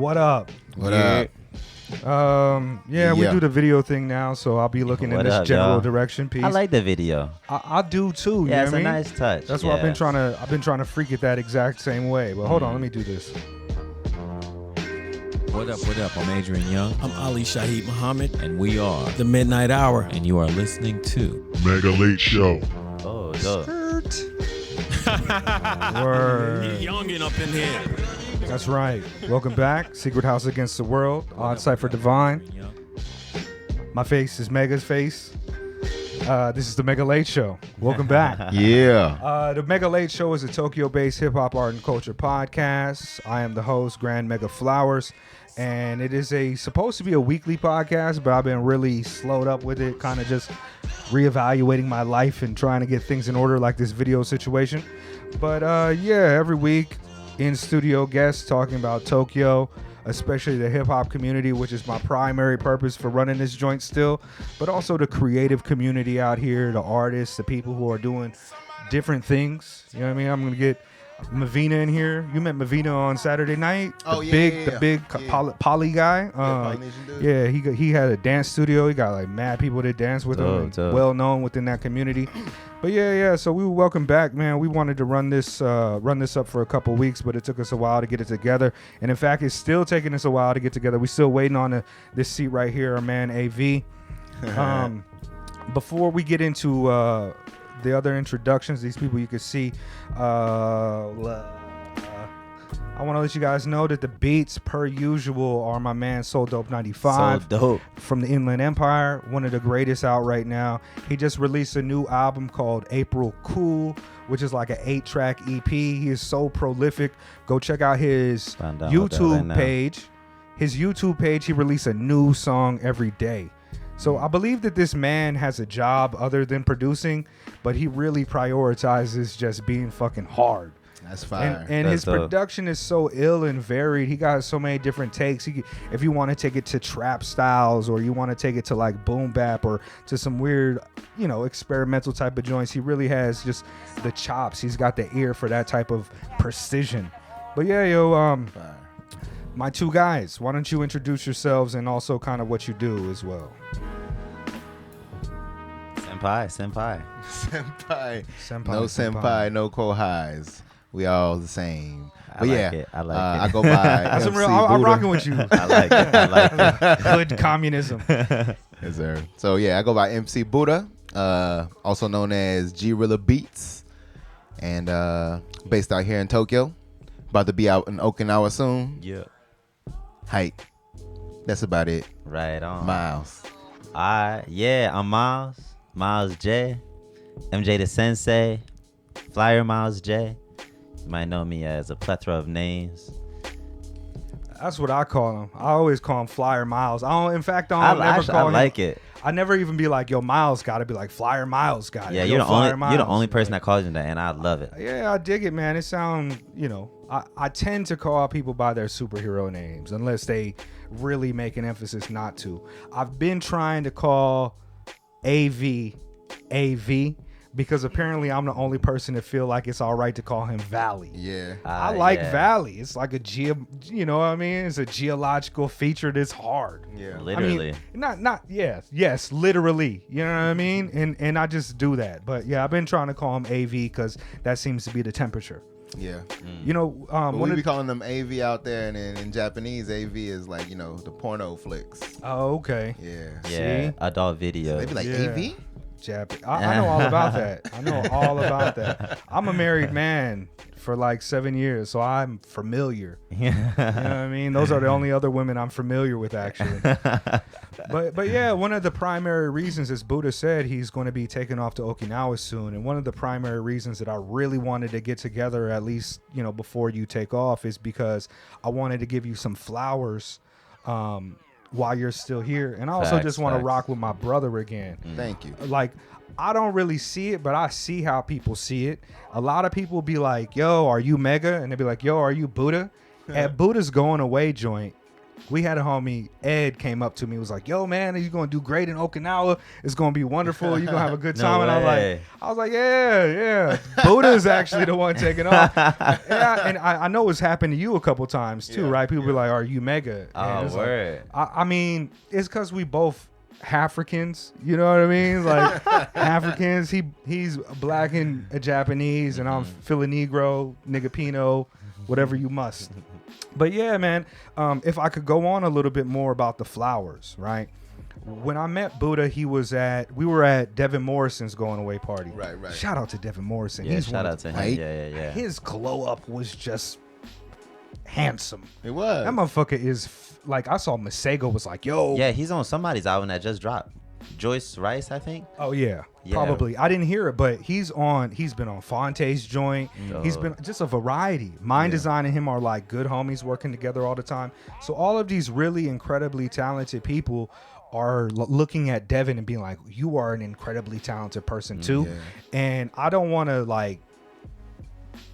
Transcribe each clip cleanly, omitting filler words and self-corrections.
What up? What up? Yeah, we do the video thing now, so I'll be looking in this general direction. Peace. I like the video. I do too. Yeah, you it's know a what I mean? nice touch. That's why I've been trying to freak it that exact same way. But hold on, let me do this. What up? What up? I'm Adrian Young. I'm Ali Shaheed Muhammad. And we are The Midnight Hour. And you are listening to Mega Late Show. Oh, dope. Word. Youngin' up in here. That's right. Welcome back. Secret House Against the World. Odd Cypher Divine. My face is Mega's face. This is the Mega Late Show. Welcome back. Yeah. The Mega Late Show is a Tokyo-based hip-hop art and culture podcast. I am the host, Grand Mega Flowers, and it is supposed to be a weekly podcast, but I've been really slowed up with it, kind of just reevaluating my life and trying to get things in order like this video situation. But every week in studio guests talking about Tokyo, especially the hip-hop community, which is my primary purpose for running this joint still, but also the creative community out here, the artists, the people who are doing different things. You know what I mean? I'm going to get Mavina in here. You met Mavina on Saturday night. The big poly guy. He had a dance studio. He got like mad people that dance with him. Well known within that community. But yeah. So we welcome back, man. We wanted to run this up for a couple weeks, but it took us a while to get it together. And in fact, it's still taking us a while to get together. We're still waiting on this seat right here, our man AV. Before we get into the other introductions, these people you can see, I want to let you guys know that the beats per usual are my man Soul Dope 95. So dope. From the Inland Empire, one of the greatest out right now. He just released a new album called April Cool, which is like an 8-track EP. He is so prolific. Go check out his YouTube page. His YouTube page, he releases a new song every day. So I believe that this man has a job other than producing, but he really prioritizes just being fucking hard. That's fire. And his production is so ill and varied. He got so many different takes. If you want to take it to trap styles, or you want to take it to like boom bap, or to some weird, experimental type of joints, he really has just the chops. He's got the ear for that type of precision. But yeah, my two guys, why don't you introduce yourselves and also kind of what you do as well? Senpai. No senpai, no Kohais. We all the same. But I like it. I go by That's MC real, I'm Boodah. rocking with you. I like it. Good communism. Yes, sir. So I go by MC Boodah, also known as G-Rillah Beats, and based out here in Tokyo. About to be out in Okinawa soon. Yeah. Height. That's about it. Right on. Miles. I'm Miles. Miles J. Mj the Sensei. Flyer Miles J. You might know me as a plethora of names. That's what I call him. I always call him Flyer Miles. I like it. I never even be like, yo, Miles got to be like Flyer Miles got it. Yeah, you're the only person that calls you that, and I love it. Yeah, I dig it, man. It sounds, I tend to call people by their superhero names unless they really make an emphasis not to. I've been trying to call AV because apparently I'm the only person that feel like it's all right to call him Valley. Yeah. I like Valley. It's like it's a geological feature that's hard. Yeah. Literally. Yes, literally. You know what I mean? And I just do that. But yeah, I've been trying to call him AV because that seems to be the temperature. Yeah. We be calling them AV out there, and in Japanese, AV is like, the porno flicks. Oh, okay. Yeah. Yeah. See? Adult videos. They be like, AV? I know all about that. I'm a married man for like 7 years, so I'm familiar. You know what I mean? Those are the only other women I'm familiar with, actually. But yeah, one of the primary reasons, as Boodah said, he's going to be taking off to Okinawa soon. And one of the primary reasons that I really wanted to get together, at least, before you take off, is because I wanted to give you some flowers while you're still here. And I also just want to rock with my brother again. Thank you. Like, I don't really see it, but I see how people see it. A lot of people be like, yo, are you Mega? And they be like, yo, are you Boodah? At Boodah's going away joint, we had a homie, Ed, came up to me, was like, yo, man, you're going to do great in Okinawa. It's going to be wonderful. You're going to have a good No time. And way. I was like, yeah. Boodah is actually the one taking off. Yeah, and I know it's happened to you a couple times too, right? People be like, are you Mega? Oh, And it's like, word. I mean, it's because we both Africans, you know what I mean? Like Africans, he's black and a Japanese, and I'm Filipino, Negapino, whatever you must. But yeah, man, if I could go on a little bit more about the flowers, right? When I met Boodah, we were at Devin Morrison's going away party. Right. Shout out to Devin Morrison. Yeah, He's shout one out of to the- him. Yeah. His glow up was just handsome. It was. That motherfucker is like, I saw Masego was like, yo. Yeah, he's on somebody's album that just dropped. Joyce Rice, I think. Oh yeah, Yeah. probably. I didn't hear it, but he's been on Fonte's joint. He's been just a variety. Mind Design and him are like good homies working together all the time. So all of these really incredibly talented people are looking at Devin and being like, you are an incredibly talented person too. And I don't want to like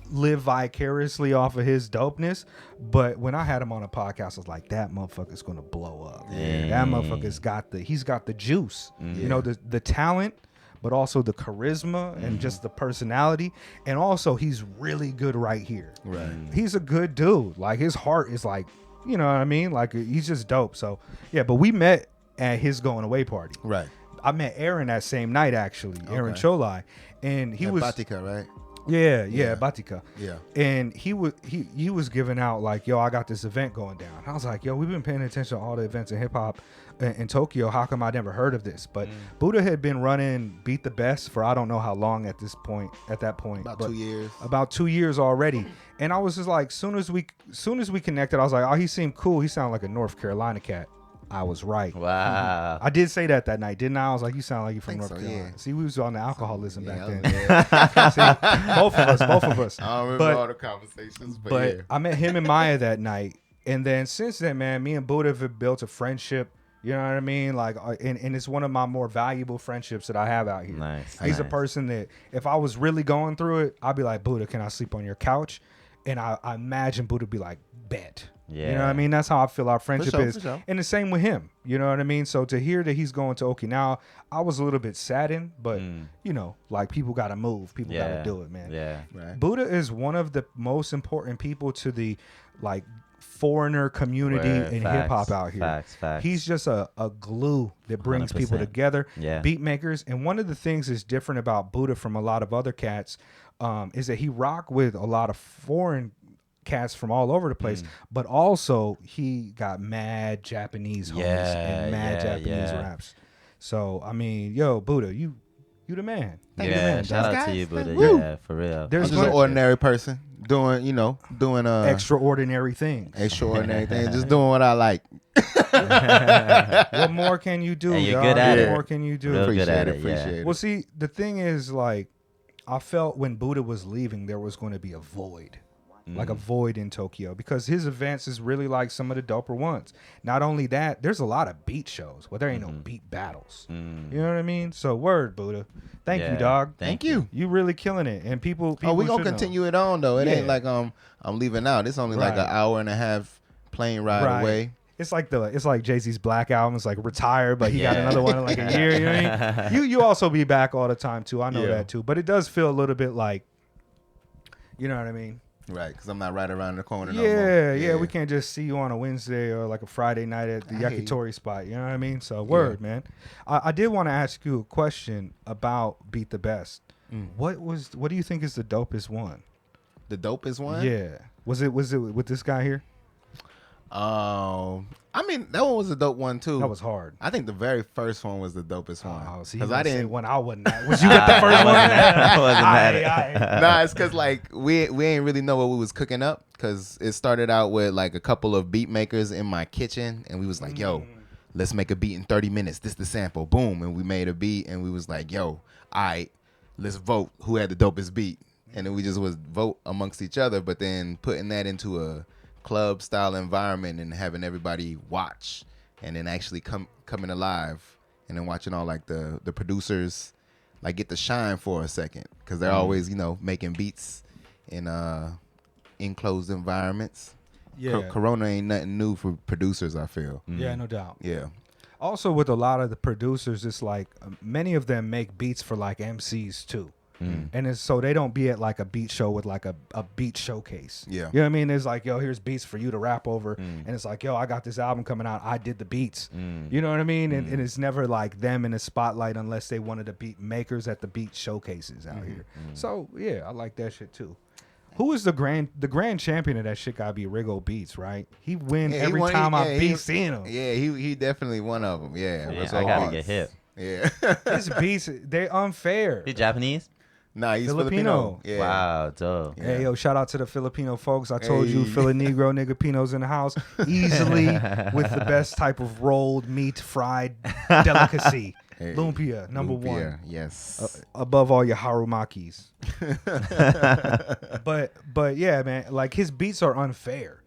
live vicariously off of his dopeness, but when I had him on a podcast, I was like, that motherfucker's gonna blow up. That motherfucker's got the juice. You know, the talent, but also the charisma and just the personality, and also he's really good right here. Right. He's a good dude. Like his heart is like, you know what I mean? Like he's just dope. So yeah, but we met at his going away party. Right. I met Aaron that same night actually, Aaron Okay. Cholai, and he At was Batika, right? yeah, Batika. Yeah. And he was giving out like, yo, I got this event going down. I was like, yo, we've been paying attention to all the events in hip hop in Tokyo. How come I never heard of this? But Boodah had been running Beat the Best for I don't know how long at that point. About but 2 years. About 2 years already. And I was just like, soon as we connected, I was like, oh, he seemed cool. He sounded like a North Carolina cat. I was right. Wow. I did say that night, didn't I? I was like, you sound like you're from Think North so, Carolina. yeah. See, we was on the alcoholism back then. Yeah. See, both of us. I don't remember But- all the conversations, but, But yeah. I met him and Maya that night, and then since then, man, me and Boodah have built a friendship. You know what I mean? Like, and it's one of my more valuable friendships that I have out here. Nice. He's a nice. person that if I was really going through it, I'd be like, Boodah, can I sleep on your couch? And I imagine Boodah be like, bet. You know what I Yeah. mean? That's how I feel our friendship sure, is. for sure. And the same with him. You know what I mean? So to hear that he's going to Okinawa, I was a little bit saddened, but you know, like people got to move. People got to do it, man. Yeah. Right. Boodah is one of the most important people to the like foreigner community Word. in Facts. hip hop out here. Facts. He's just a glue that brings people 100%. together. Yeah. Beat makers. And one of the things that's different about Boodah from a lot of other cats is that he rock with a lot of foreign cats from all over the place, but also he got mad Japanese homies and mad Japanese raps. So I mean, yo, Boodah, you the man. You the Yeah. man, Shout dog. out to guys. you, Buddha. Woo. Yeah, for real. There's I'm just an gonna- ordinary person doing extraordinary things. extraordinary things, just doing what I like. What more can you do? And you're dog? good at What it. more can you do? Real good Appreciate at it. it, yeah. Appreciate Well, it. see, the thing is, like, I felt when Boodah was leaving, there was going to be a void. Like a void in Tokyo, because his events is really like some of the doper ones. Not only that, there's a lot of beat shows, but there ain't no beat battles. You know what I mean? So word, Boodah. Thank you, Yeah. dog. Thank you. You really killing it, and people Oh, we should gonna know. continue it on though. It Yeah. ain't like I'm leaving out. It's only like Right. an hour and a half plane ride Right. away. It's like Jay-Z's Black Album. It's like retired, but he got Yeah. another one in like a year. You know what I mean? You also be back all the time too. I know Yeah. that too. But it does feel a little bit like, you know what I mean? Right, because I'm not right around the corner no Yeah, more. yeah. We can't just see you on a Wednesday or like a Friday night at the I hear you. Yakitori spot. You know what I mean? So word, man. I did want to ask you a question about Beat the Best. What do you think is the dopest one? The dopest one? Yeah. Was it with this guy here? I mean, that one was a dope one too. That was hard. I think the very first one was the dopest one. Oh, see, Because I didn't. when I wasn't. Was you at the first one? I wasn't mad at Nah, it's because like we ain't really know what we was cooking up, because it started out with like a couple of beat makers in my kitchen, and we was like, yo, let's make a beat in 30 minutes. This the sample. Boom. And we made a beat, and we was like, yo, all right, let's vote who had the dopest beat. And then we just was vote amongst each other, but then putting that into a club style environment and having everybody watch, and then actually coming alive, and then watching all like the producers like get to shine for a second, because they're always making beats in enclosed environments, Yeah. Corona ain't nothing new for producers, I feel. Yeah, no doubt. Yeah. Also, with a lot of the producers, it's like many of them make beats for like MCs too. And it's so they don't be at like a beat show with like a beat showcase. Yeah. You know what I mean? It's like, yo, here's beats for you to rap over. And it's like, yo, I got this album coming out. I did the beats. You know what I mean? And it's never like them in the spotlight unless they wanted to beat makers at the beat showcases out here. So, yeah, I like that shit too. Who is the grand champion of that shit? Gotta be Riggo Beats, right? He win every time I beat seeing him. Yeah, he definitely one of them. Yeah. Yeah, so I gotta hard. get hip. Yeah. His beats, they unfair. He Japanese? Nah, he's Filipino. Filipino. Yeah. Wow, dope. Hey, yo, shout out to the Filipino folks. I told you, Fili Negro nigga Pinos in the house. Easily with the best type of rolled meat, fried delicacy. Hey, Lumpia, number Lumpia, one. Yes. Above all your harumakis. but yeah, man, like his beats are unfair.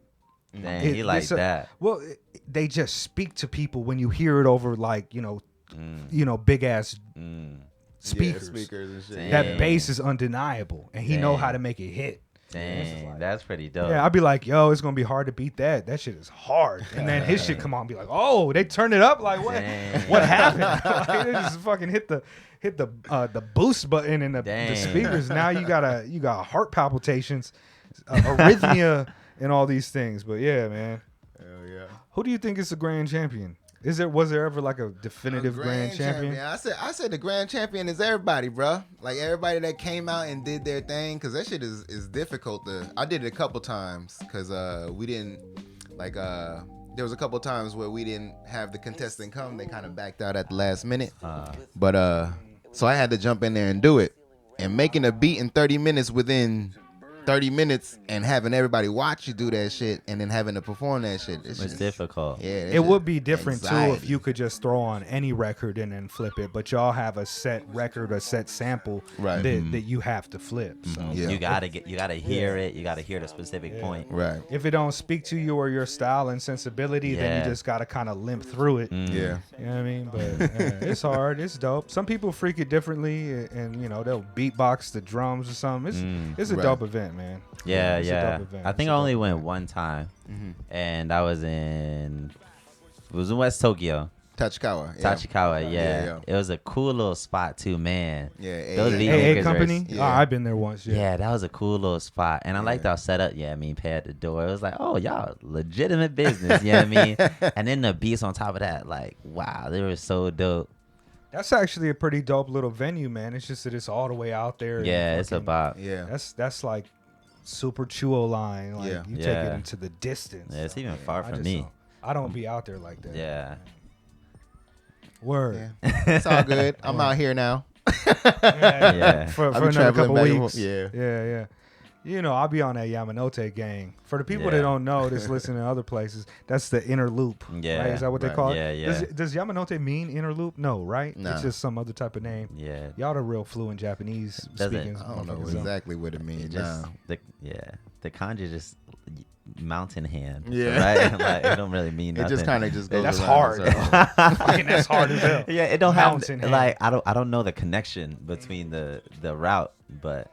Dang, he like that. Well, they just speak to people when you hear it over like, big ass speakers. Yeah, speakers and shit. Damn. That bass is undeniable, and he know how to make it hit. Dang, that's pretty dope. Yeah, I'd be like, yo, it's gonna be hard to beat that. That shit is hard. And then his shit come on and be like, oh, they turned it up. Like what? Dang. What happened? Like, they just fucking hit the boost button in the Dang. speakers. Now you got heart palpitations, arrhythmia, and all these things. But yeah, man. Hell yeah. Who do you think is the grand champion? Was there ever like a definitive grand champion? I said the grand champion is everybody, bro. Like everybody that came out and did their thing, because that shit is difficult to. I did it a couple times because we didn't like. There was a couple times where we didn't have the contestant come. They kind of backed out at the last minute. But so I had to jump in there and do it. And making a beat in 30 minutes within 30 minutes and having everybody watch you do that shit and then having to perform that shit. It's difficult. Yeah, It would be different too anxiety. if you could just throw on any record and then flip it, but y'all have a set record, a set sample Right. that you have to flip. So Yeah. You gotta hear it. You gotta hear the specific point. Right. if it don't speak to you or your style and sensibility, then Yeah. you just gotta kind of limp through it. Yeah. You know what I mean? But it's hard. It's dope. Some people freak it differently, and they'll beatbox the drums or something. It's a Right. dope event, man. Yeah, It's a yeah. dope event. I It's think a I dope only event. went one time, and I was in West Tokyo, Tachikawa. Yeah. Tachikawa. Yeah. Yeah. It was a cool little spot too, man. Yeah. Those AA. beat AA makers are- Company? Yeah. Oh, I've been there once. Yeah. Yeah. That was a cool little spot, and I liked our setup. Yeah, I mean, pay at the door. It was like, oh, y'all legitimate business. You know what I mean? And then the beats on top of that, like, wow, they were so dope. That's actually a pretty dope little venue, man. It's just that it's all the way out there. and Yeah, it's fucking- about. Yeah. That's like super chuo line. Like Yeah. you take Yeah. it into the distance. Yeah, it's even far I from just me. don't- I don't be out there like that. Yeah. Word. Yeah. It's all good. I'm out here now. Yeah. For I'll be another traveling couple back and weeks. forth. Yeah. Yeah. I'll be on that Yamanote gang. For the people Yeah. that don't know, that's listening to other places, that's the inner loop. Yeah. Right? Is that what they Right. call it? Yeah, yeah. Does Yamanote mean inner loop? No, right? Nah. It's just some other type of name. Yeah. Y'all the real fluent Japanese Doesn't- speaking. I don't know motherfuckers, exactly what it means. It just Nah. the kanji just mountain hand. Yeah. Right? Like, it don't really mean It nothing. just kind of just goes That's around hard. in circles. Fucking that's hard as hell. Yeah, it don't Mountain have hand. like I don't know the connection between the route, but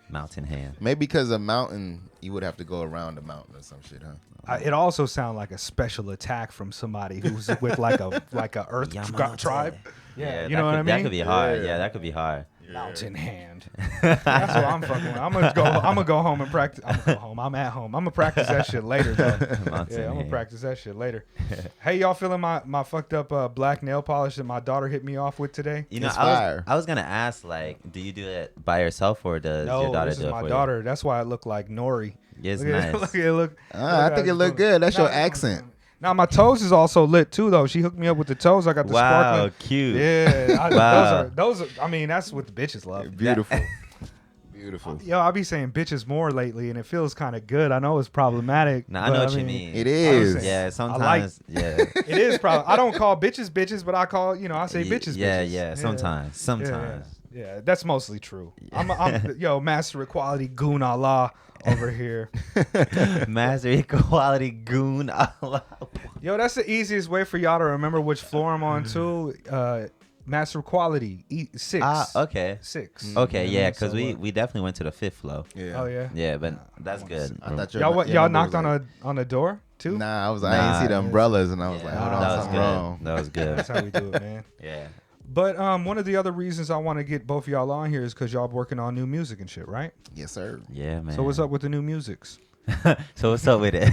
mountain hand. Maybe because a mountain, you would have to go around a mountain or some shit, huh? It also sounds like a special attack from somebody who's with like a earth Yamanote. tribe. Yeah, you that know what I That mean? could be hard. Yeah. Yeah, that could be hard. Mountain hand. That's what I'm fucking with. I'm gonna go home and practice. I'm at home. I'm gonna practice that shit later though. Mountain Yeah, I'm gonna hand. practice that shit later. Hey, y'all feeling my fucked up black nail polish that my daughter hit me off with today? You know, It's fire. I was gonna ask, like, do you do it by yourself or does No, your daughter this do is it my for daughter. That's why I look like Nori. you? It's Look at nice. Look at it. Look. I think it looked good. That's your accent. Now my toes is also lit too, though. She hooked me up with the toes. I got the Wow, sparkling. cute. Yeah, Wow. those are. I mean, that's what the bitches love. Beautiful. Beautiful. Yo, I be saying bitches more lately, and it feels kind of good. I know it's problematic. No, I but know what you mean. It is. saying- Yeah, I sometimes. Yeah. It is probably. I don't call bitches bitches, but I call I say bitches. Yeah, bitches. yeah. Sometimes. Sometimes. Yeah, that's mostly true. I'm master equality goon Allah over here. Master equality goon. Yo, that's the easiest way for y'all to remember which floor I'm on too. Master Quality, 6. Okay. 6. Okay, You know yeah, what I because mean? we definitely went to the 5th floor. Yeah. Oh yeah. Yeah, but that's good. I thought Y'all knocked on a door too. Nah, I ain't see the Nah. umbrellas, and I was Yeah, like, hold on, that was something good. wrong. That was good. That's how we do it, man. Yeah. But one of the other reasons I want to get both of y'all on here is because y'all working on new music and shit, right? Yes, sir. Yeah, man. So what's up with the new musics? So what's up with it?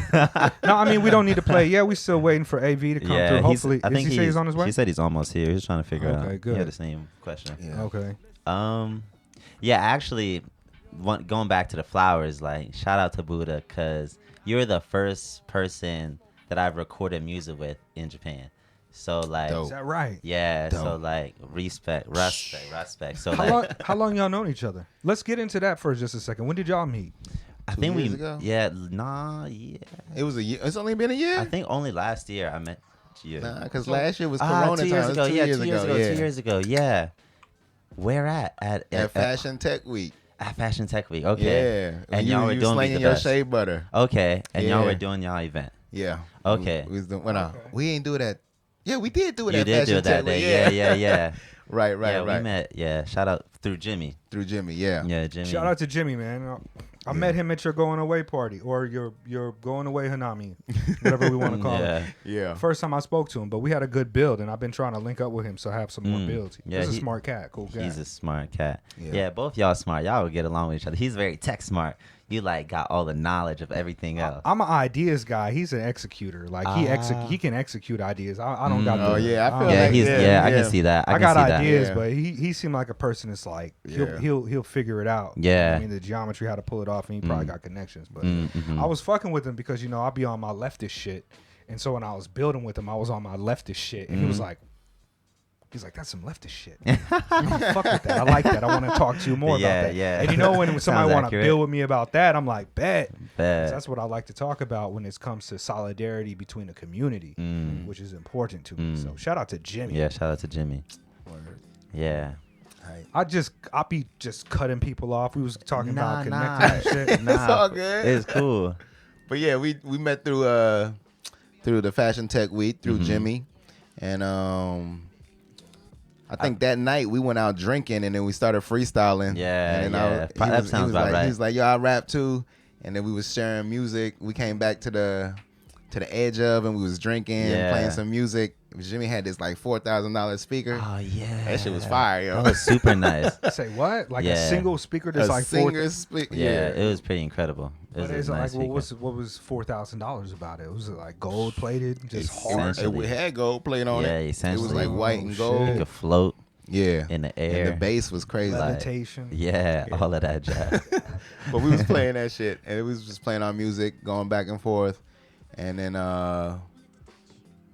No, I mean we don't need to play. Yeah, we still waiting for AV to come through. Hopefully, I think he say he's on his way? He said he's almost here. He's trying to figure out. Okay, good. He had the same question. Yeah. Okay. Yeah, actually, going back to the flowers, like shout out to Boodah because you're the first person that I've recorded music with in Japan. So like, Dope. Is that right? yeah. Dope. So like, respect. So How long y'all known each other? Let's get into that for just a second. When did y'all meet? I 2 think years ago? yeah, yeah. It was a year. It's only been a year. I think only last year I met you. Nah, because last year was Corona 2 years time. It ago. was 2 Yeah, years 2 years ago. Yeah. 2 years ago. Yeah. Where at? At Fashion Tech Week. At Fashion Tech Week. Okay. Yeah. And you, y'all were you doing slinging the your best. shea butter. Okay. And y'all Yeah. were doing y'all event. Yeah. Okay. We was doing, we ain't do it at. Yeah, we did do it You at did Fashion do it that Tech Week. day. Yeah. Right. Yeah, we met. Yeah. Shout out through Jimmy. Through Jimmy. Yeah. Yeah, Jimmy. Shout out to Jimmy, man. I met him at your going away party or your going away Hanami, whatever we want to call it. Yeah. First time I spoke to him, but we had a good build, and I've been trying to link up with him so I have some more builds. Yeah, He's a smart cat, cool guy. He's a smart cat. Yeah. Yeah, both y'all smart. Y'all would get along with each other. He's very tech smart. You like got all the knowledge of everything else. I'm an ideas guy. He's an executor. Like he can execute ideas. I don't got. Oh, yeah, I feel Yeah, like- he's yeah, I yeah. can see that. I can got see that. ideas, Yeah. but he seemed like a person that's like Yeah. he'll figure it out. Yeah. I mean the geometry, how to pull it off, and he probably got connections. But mhm. I was fucking with him because I'll be on my leftist shit, and so when I was building with him, I was on my leftist shit, and he was like. He's like, that's some leftist shit. I don't fuck with that. I like that. I want to talk to you more Yeah, about that. yeah. And when somebody Sounds want to accurate. build with me about that, I'm like, bet. Bet. So that's what I like to talk about when it comes to solidarity between the community, which is important to me. So shout out to Jimmy. Yeah, shout out to Jimmy. Word. Yeah. I be just cutting people off. We was talking about Nah. connecting and shit. Nah, It's all good. It's cool. But yeah, we met through the Fashion Tech Week through Jimmy, and I think that night we went out drinking and then we started freestyling. Yeah, and yeah. That sounds about right. He was like, "Yo, I rap too," and then we was sharing music. We came back to the edge of and we was drinking, Yeah. playing some music. Jimmy had this like $4,000 speaker. Oh yeah. That shit was fire, yo. That was super nice. Say what? Like a Yeah. single speaker that's A like singer speaker. Yeah, it was pretty incredible. It was But a it's nice like, well, speaker. what was $4,000 about it? Was it like gold plated, just It, hard? Essentially. it had gold plate on Yeah, it. It was essentially. like white and Oh, gold. You could float Yeah. in the air. And the bass was crazy. Like- Meditation. Yeah, all of that jazz. But we was playing that shit, and it was just playing our music, going back and forth. And then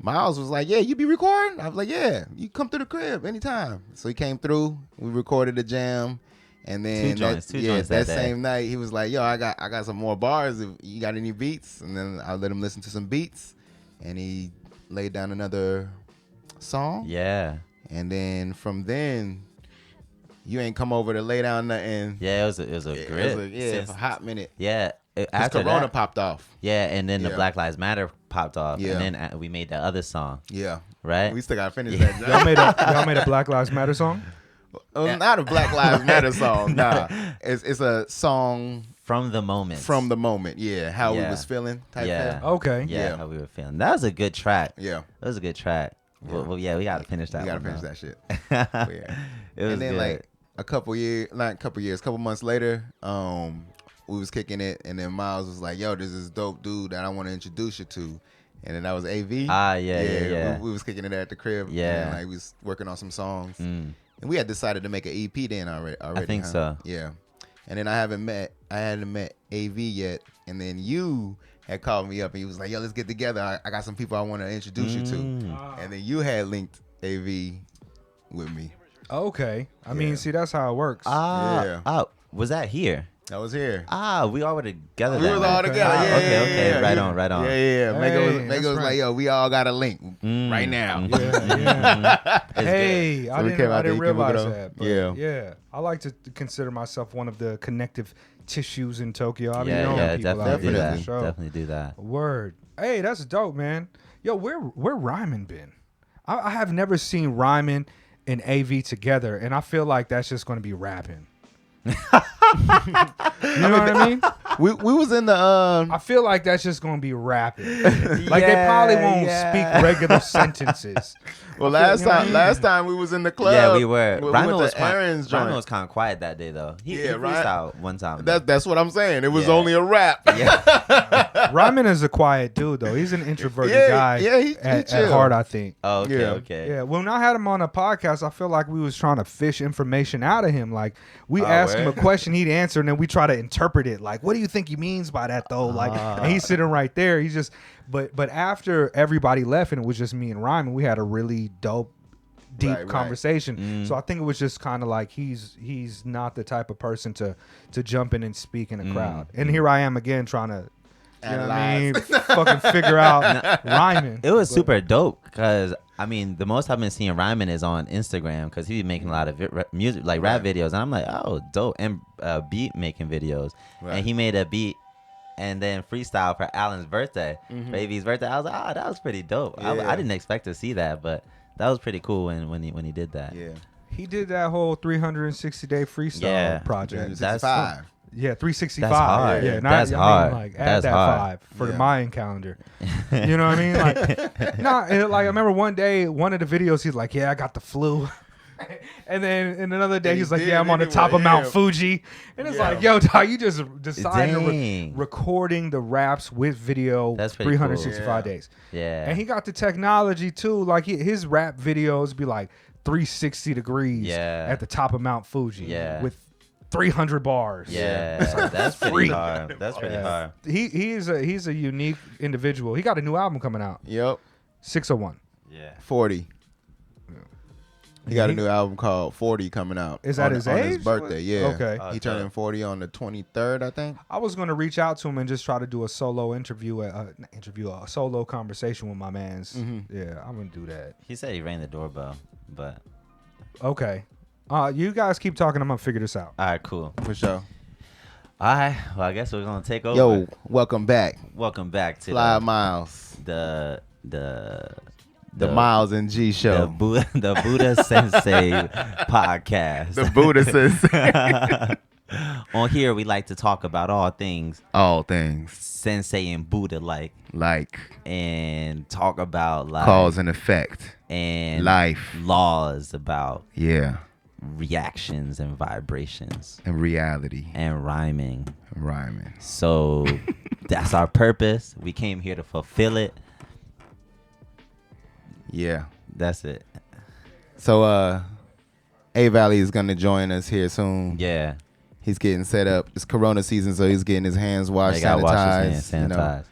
Miles was like, "Yeah, you be recording?" I was like, "Yeah, you come to the crib anytime." So he came through. We recorded a jam, and then Two joints that day. same night he was like, "Yo, I got some more bars. If you got any beats?" And then I let him listen to some beats, and he laid down another song. Yeah. And then from then, you ain't come over to lay down nothing. Yeah, it was a grip. For a hot minute. Yeah. Because After Corona that, popped off. yeah, and then the Yeah. Black Lives Matter popped off, Yeah. and then we made the other song, Yeah. right? We still gotta finish Yeah. that. Y'all made a Black Lives Matter song? Not a Black Lives Matter song. Nah, it's a song From the moment. from the moment. Yeah, how we Yeah. was feeling. Type Yeah. thing. Okay. Yeah, Yeah. how we were feeling. That was a good track. Yeah, That was a good track. Well, yeah, we gotta finish that. we gotta one, finish though. that shit. that. But yeah. It was And then good. like a couple months later, we was kicking it, and then Miles was like, "Yo, there's this dope dude that I want to introduce you to," and then that was AV. Yeah. We was kicking it at the crib. Yeah. and like we was working on some songs, Mm. and we had decided to make an EP then already. I think huh? so. Yeah, and then I hadn't met AV yet, and then you had called me up and you was like, "Yo, let's get together. I got some people I want to introduce you to," and then you had linked AV with me. Okay. I mean, Yeah. see, that's how it works. Yeah. Was that here? I was here. We all were together. We that was night. all together. Ah, Yeah, okay, yeah, okay. yeah, Right yeah. on, right on. Yeah. Hey, Mego that's was right. like, "Yo, we all got a link right now." Yeah. It's Hey, So I we didn't, came I out didn't there, you can look it realize up. that. But Yeah. yeah. I like to consider myself one of the connective tissues in Tokyo. I good. mean, Yeah, knowing yeah, people out definitely do there, that. for sure. Definitely do that. Word. Hey, that's dope, man. Yo, where Ryman been? I have never seen Ryman and AV together, and I feel like that's just going to be rapping. You know what I mean? We was in the I feel like that's just going to be rapping. Like they probably won't speak regular sentences. well you know what I mean? last time we was in the club. Yeah, we were. We Ryman went was to Aaron's joint. Ryman was kind of quiet that day though. He right. freestyled one time. That's what I'm saying. It was Yeah. only a rap. Yeah. Ryman is a quiet dude, though. He's an introverted Yeah, guy yeah, he at chill. heart, I think. Oh, okay, Yeah. okay. Yeah, when I had him on a podcast, I feel like we was trying to fish information out of him. Like we Oh, asked him a word? question, he'd answer, and then we try to interpret it. Like, what do you think he means by that, though? Like, and he's sitting right there. He's just, but after everybody left and it was just me and Ryman, we had a really dope, deep Right. conversation. So I think it was just kind of like he's not the type of person to jump in and speak in a crowd. And here I am again trying to. You know what I mean? Fucking figure out rhyming. It was But- super dope because I mean the most I've been seeing Ryman is on Instagram because he be making a lot of music like rap videos and I'm like, oh, dope, and beat making videos. Right. And he made a beat and then freestyle for Alan's birthday, Mm-hmm. baby's birthday. I was like, oh, that was pretty dope. Yeah. I didn't expect to see that, but that was pretty cool when he did that. Yeah. He did that whole 360-day freestyle Yeah. project. That's 365. Yeah, 365. That's hard. Yeah, That's I hard. Mean, like, add That's that hard. 5 for the Yeah. Mayan calendar. You know what I mean? Like, like I remember one day, one of the videos, he's like, "Yeah, I got the flu." And then in another day, And he he's like, did "Yeah, I'm on the anyway, top of Mount yeah. Fuji." And it's Yeah. like, "Yo, dog, you just decided to Dang. recording the raps with video That's pretty cool. 365 Yeah. days." Yeah. And he got the technology too. Like his rap videos be like 360 degrees Yeah. at the top of Mount Fuji. Yeah. With 300 bars. Yeah, that's pretty free. hard. That's pretty hard. He's a unique individual. He got a new album coming out. Yep. 601. Yeah. 40. He got a new album called 40 coming out. Is that on, his on age? his birthday? Yeah. Okay. He turning 40 on the 23rd, I think. I was gonna reach out to him and just try to do a solo interview, a solo conversation with my man's. Mm-hmm. Yeah, I'm gonna do that. He said he rang the doorbell, but Okay. You guys keep talking. I'm gonna figure this out. all right, cool. For sure. All right, well, I guess we're gonna take over. Yo, welcome back. Welcome back to Fly Miles. the The Miles and G the show. the Boodah Sensei podcast. The Boodah Sensei. On here, we like to talk about all things All things Sensei and Buddha like and talk about like cause and effect. and life. laws about Yeah. reactions and vibrations And reality. and rhyming. Rhyming. So that's our purpose. We came here to fulfill it. Yeah. That's it. So A Valley is gonna join us here soon. Yeah. He's getting set up. It's Corona season, so he's getting his hands washed, They gotta sanitized, wash his hands, you know, sanitize.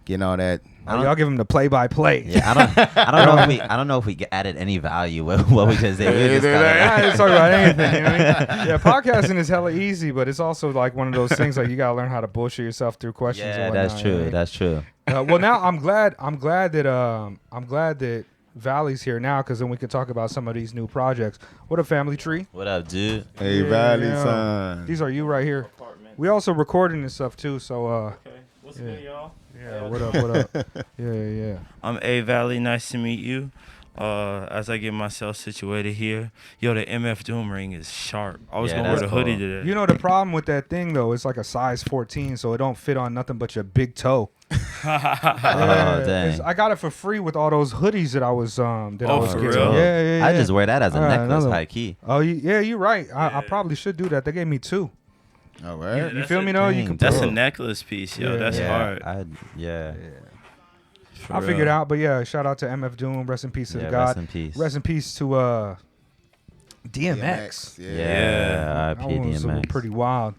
getting all that. Y'all give him the play-by-play. Yeah, I don't know if we added any value with what we just did. We just I kinda, didn't talk about anything. You know what I mean? Yeah, podcasting is hella easy, but it's also like one of those things like you gotta learn how to bullshit yourself through questions. yeah, and that's whatnot, you know true. what That's true. I mean? Well, now I'm glad that Valley's here now because then we can talk about some of these new projects. What up, Family Tree? What up, dude? A Yeah, Valley, yeah. son. These are you right here. We also recording this stuff too, so Okay. What's good, y'all? yeah. What up? Yeah. I'm A Valley. Nice to meet you. As I get myself situated here, yo, the MF Doom ring is sharp. I was Yeah, gonna wear that's the hoodie cool. today. You know the problem with that thing though, it's like a size 14, so it don't fit on nothing but your big toe. Oh, dang. I got it for free with all those hoodies that I was Oh, for getting. real? Yeah. I just wear that as a Alright, necklace, another- high key. Oh, yeah, you're right. I probably should do that. They gave me 2. All right. You feel me though? You Dang, can. That's put- a necklace piece, yo. Yeah. That's yeah, hard. Yeah. For I'll real. figure it out. But yeah, shout out to MF Doom. Rest in peace to Yeah, the God. rest in peace. Rest in peace to DMX. Yeah. Yeah, That RIP one was DMX. pretty wild.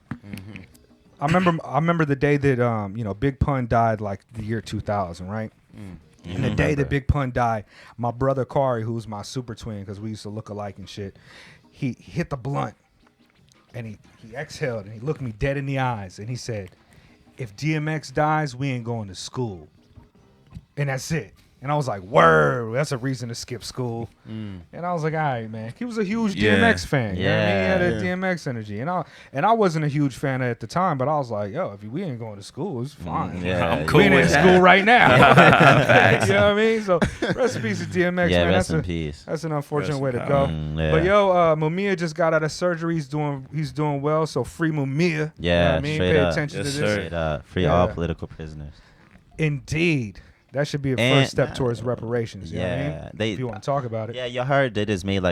I remember the day that Big Pun died, like the year 2000, right? And the day that Big Pun died, my brother Kari, who's my super twin, because we used to look alike and shit, he hit the blunt and he exhaled and he looked me dead in the eyes and he said, "If DMX dies, we ain't going to school." And that's it. And I was like, word, that's a reason to skip school. And I was like, all right, man. He was a huge DMX fan. You know what I mean? He had that DMX energy. And I wasn't a huge fan at the time, but I was like, yo, if we ain't going to school, it's fine. Yeah, I'm cool We ain't in with that. school right now. You know what I mean? So rest in peace to DMX, Yeah, man. rest in peace. That's an unfortunate Rest way in to power. go. Yeah. But yo, Mumia just got out of surgery. He's doing well. So free Mumia. You know Yeah, what I mean? straight Pay up. attention Yes, to this. sir. Straight up. Free Yeah. all political prisoners. Indeed. That should be a And- first step towards reparations. You know what I Yeah, mean? If you want to talk about it. Yeah, you heard they just made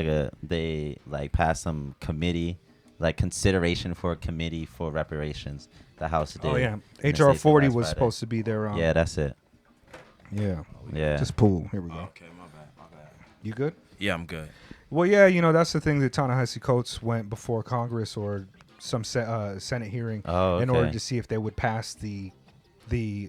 they passed some committee, like consideration for a committee for reparations. The House did. Oh yeah, in the HR States 40 last was Friday. supposed to be there. Yeah, that's it. Yeah. Yeah. Just pool. Here we go. Okay, my bad. You good? Yeah, I'm good. Well, yeah, that's the thing that Ta-Nehisi Coates went before Congress or some Senate hearing Oh, in order okay. to see if they would pass the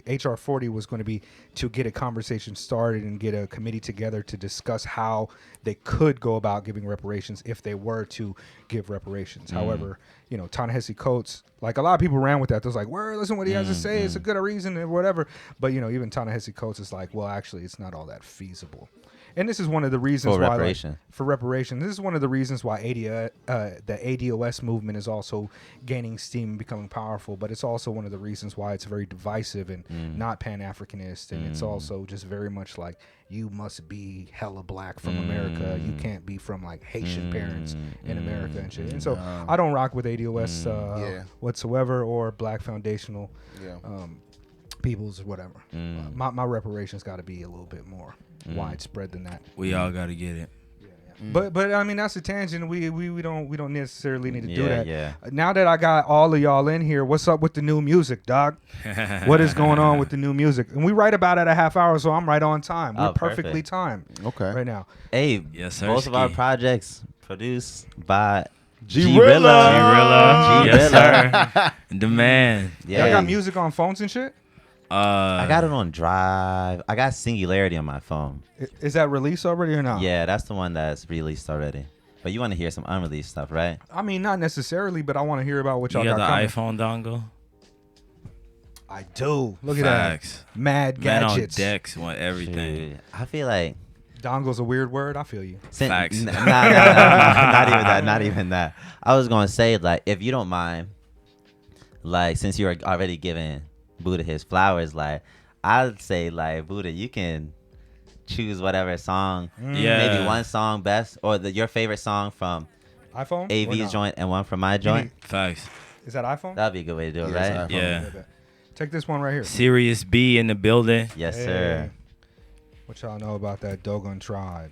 HR 40 was going to be to get a conversation started and get a committee together to discuss how they could go about giving reparations if they were to give reparations. However, Ta-Nehisi Coates, like a lot of people ran with that. They was like, "Well, listen what he has to say. It's a good reason and whatever." But even Ta-Nehisi Coates is like, "Well, actually, it's not all that feasible." And this is one of the reasons For why reparation. for reparations. This is one of the reasons why the ADOS movement is also gaining steam and becoming powerful. But it's also one of the reasons why it's very divisive and not Pan-Africanist. And it's also just very much like you must be hella black from America. You can't be from like Haitian parents in America and shit. And so I don't rock with ADOS whatsoever or Black Foundational peoples or whatever. My reparations got to be a little bit more widespread than that. We all got to get it. But I mean that's a tangent. We don't necessarily need to do Yeah, that. yeah. Now that I got all of y'all in here, what's up with the new music, dog? What is going on with the new music? And we write about it a half hour, so I'm right on time. We're Oh, perfectly perfect. timed Okay. right now. Hey, Yes, sir. both of our Ski. projects produced by G-Rillah. G-Rillah. Yes, G-Rillah. sir. The man. Yeah, Y'all got music on phones and shit. I got it on Drive. I got Singularity on my phone. Is that released already or not? Yeah, that's the one that's released already. But you want to hear some unreleased stuff, right? I mean, not necessarily, but I want to hear about what You y'all got got the coming. iPhone dongle? I do. Look at Facts. that. Mad Man on gadgets. decks want everything. Shoot, I feel like Dongle's a weird word. I feel you. Facts. Not even that. Not even that. I was gonna say like, if you don't mind, like since you are already giving Boodah his flowers, like I'd say like Boodah, you can choose whatever song, Yeah. maybe one song best, or your favorite song from iPhone? Or AV's not? joint and one from my joint. Facts. Is that iPhone? That'd be a good way to do it, Yeah, it's right? iPhone. Yeah. Take this one right here. Serious B in the building. Yes, Hey. sir. What y'all know about that Dogon tribe?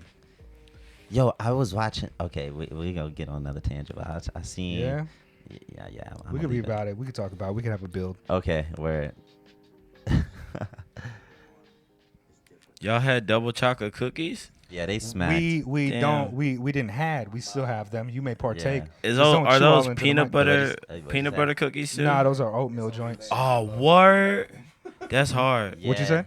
Yo, I was watching. Okay, we gonna get on another tangent. But I seen. Yeah? Yeah. We could be about it. We could talk about it. We could have a build. Okay, where? Y'all had double chocolate cookies? Yeah, they smacked. We Damn. don't we didn't had. We still have them. You may partake. Yeah. Is Just those, don't are chew all those into the peanut mic. butter What is peanut that? butter cookies too? Nah, those are oatmeal joints. Oh, word. That's hard. What'd you say?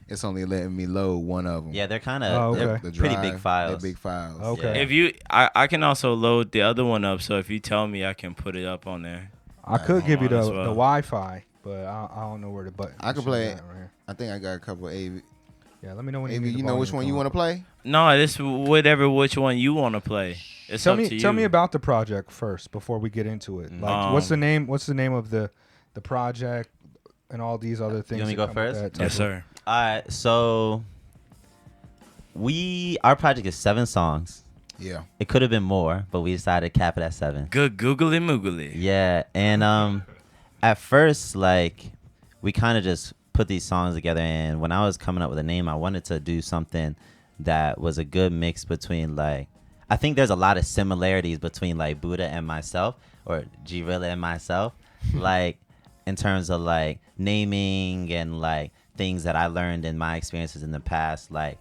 It's only letting me load one of them. Yeah, they're kind Oh, of okay. pretty big files. They're big files. Okay. If you, I can also load the other one up. So if you tell me, I can put it up on there. I could give you the, as well. the Wi-Fi, but I don't know where the button. I can should play be it. at right here. I think I got a couple of AV. Yeah, let me know when AV, need the you know which volume one you want to play? No, it's whatever which one you want to play. It's Tell up me, to you. tell me about the project first before we get into it. Like, what's the name? What's the name of the project and all these other things? want me that to go come with first? that type Yes, of- sir. All right, so our project is 7 songs. Yeah. It could have been more, but we decided to cap it at 7. Good googly moogly. Yeah, and at first, like, we kind of just put these songs together, and when I was coming up with a name, I wanted to do something that was a good mix between, like, I think there's a lot of similarities between, like, Boodah and myself, or G-Rillah and myself, like, in terms of, like, naming and, like, things that I learned in my experiences in the past, like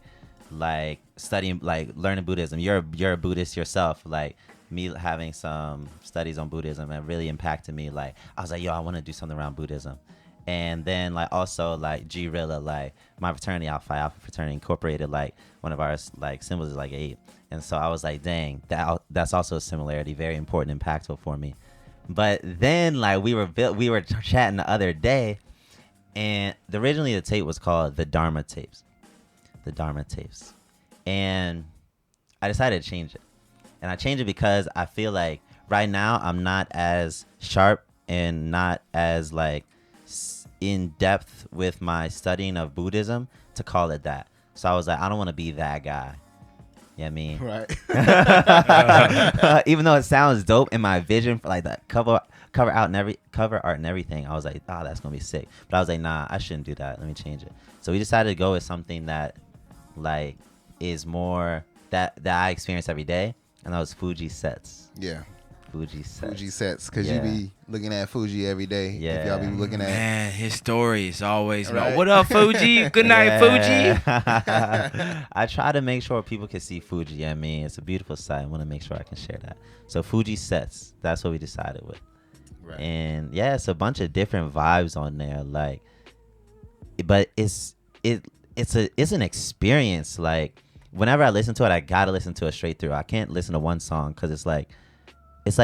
studying, like, learning Buddhism. You're a Buddhist yourself, like, me having some studies on Buddhism and really impacted me. Like, I was like, yo, I want to do something around Buddhism. And then, like, also, like, G-Rillah, like, my fraternity, Alpha Fraternity Incorporated, like, one of our, like, symbols is, like, 8. And so I was like, dang, that's also a similarity, very important, impactful for me. But then, like, we were chatting the other day, and originally the tape was called the Dharma Tapes. the Dharma tapes, and I decided to change it. And I changed it because I feel like right now I'm not as sharp and not as like in depth with my studying of Buddhism to call it that. So I was like, I don't want to be that guy. You know what I mean? Right. Even though it sounds dope in my vision for like that cover art and everything, I was like, oh, that's gonna be sick. But I was like, nah, I shouldn't do that. Let me change it. So we decided to go with something that like is more that I experience every day, and that was Fuji Sets. Yeah. Fuji Sets. Because Yeah. you be looking at Fuji every day. Yeah. If y'all be looking at. Man, his story is always Right. what up, Fuji? Good night, Fuji. I try to make sure people can see Fuji. Yeah, I mean, it's a beautiful sight. I want to make sure I can share that. So Fuji Sets, that's what we decided with. Right. And yeah, it's a bunch of different vibes on there. Like, but it's an experience. Like, whenever I listen to it, I gotta listen to it straight through. I can't listen to one song because it's like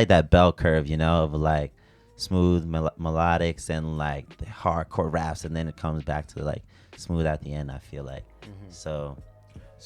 that bell curve, you know, of like smooth melodics and like the hardcore raps, and then it comes back to like smooth at the end. I feel like so